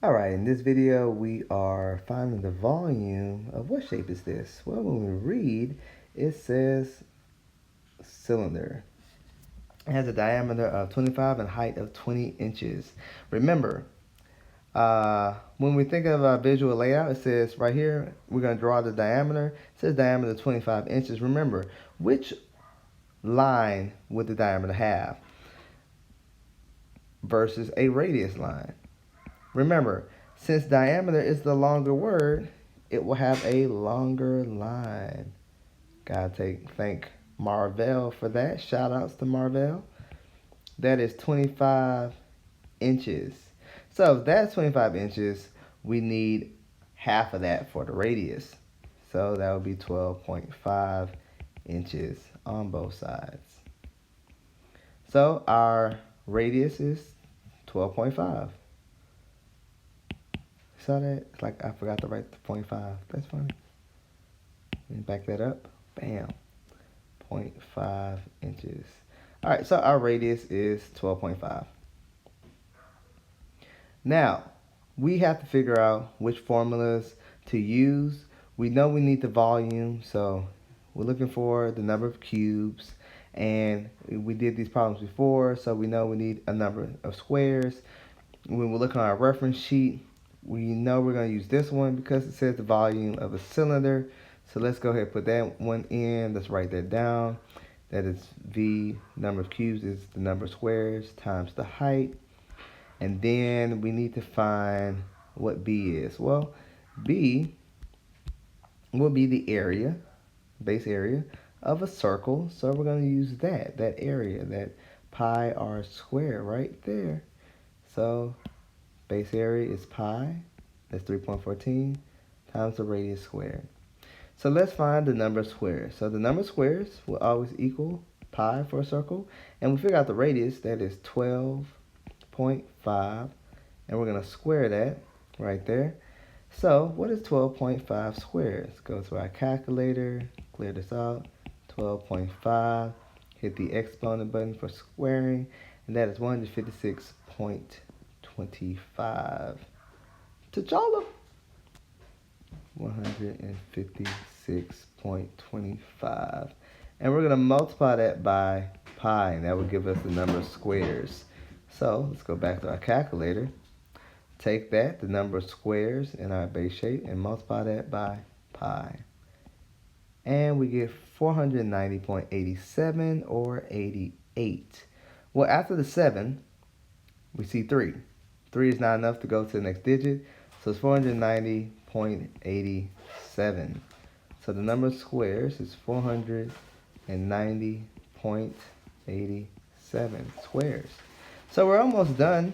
Alright, in this video we are finding the volume of what shape is this? Well, when we read, it says cylinder. It has a diameter of 25 and height of 20 inches. Remember, when we think of a visual layout, it says right here, we're going to draw the diameter. It says diameter 25 inches. Remember, which line would the diameter have versus a radius line? Remember, since diameter is the longer word, it will have a longer line. Gotta thank Marvell for that. Shout outs to Marvell. That is 25 inches. So if that's 25 inches, we need half of that for the radius. So that would be 12.5 inches on both sides. So our radius is 12.5. Saw that? It's like I forgot to write the 0.5. That's funny. Let me back that up. Bam. 0.5 inches. All right, so our radius is 12.5. Now, we have to figure out which formulas to use. We know we need the volume, so we're looking for the number of cubes. And we did these problems before, so we know we need a number of squares. When we look on our reference sheet, we know we're going to use this one because it says the volume of a cylinder. So let's go ahead and put that one in. Let's write that down. That is V, number of cubes is the number of squares times the height. And then we need to find what B is. Well, B will be the area, base area of a circle. So we're going to use that area, that pi r squared right there. So base area is pi, that's 3.14, times the radius squared. So let's find the number of squares. So the number of squares will always equal pi for a circle. And we figure out the radius, that is 12.5. And we're going to square that right there. So what is 12.5 squared? Let's go to our calculator, clear this out. 12.5, hit the exponent button for squaring. And that is 156.25. T'Challa. 156.25. And we're going to multiply that by pi, and that will give us the number of squares. So let's go back to our calculator. Take that, the number of squares in our base shape, and multiply that by pi. And we get 490.87 or 88. Well, after the 7, we see 3. 3 is not enough to go to the next digit, so it's 490.87. So the number of squares is 490.87 squares. So we're almost done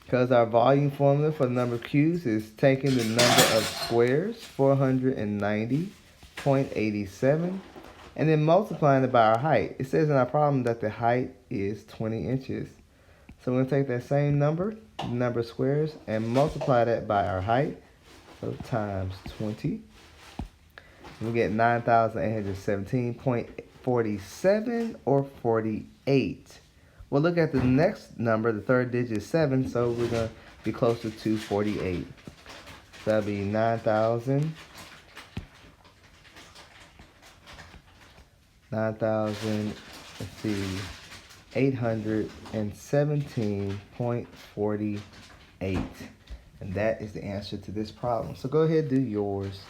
because our volume formula for the number of cubes is taking the number of squares, 490.87, and then multiplying it by our height. It says in our problem that the height is 20 inches. So we're going to take that same number, the number of squares, and multiply that by our height. So times 20. We get 9,817.47 or 48. Well, look at the next number. The third digit is 7, so we're going to be closer to 48. So that'll be 9,000. 9,000, let's see, 817.48. And that is the answer to this problem. So go ahead and do yours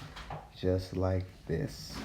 just like this.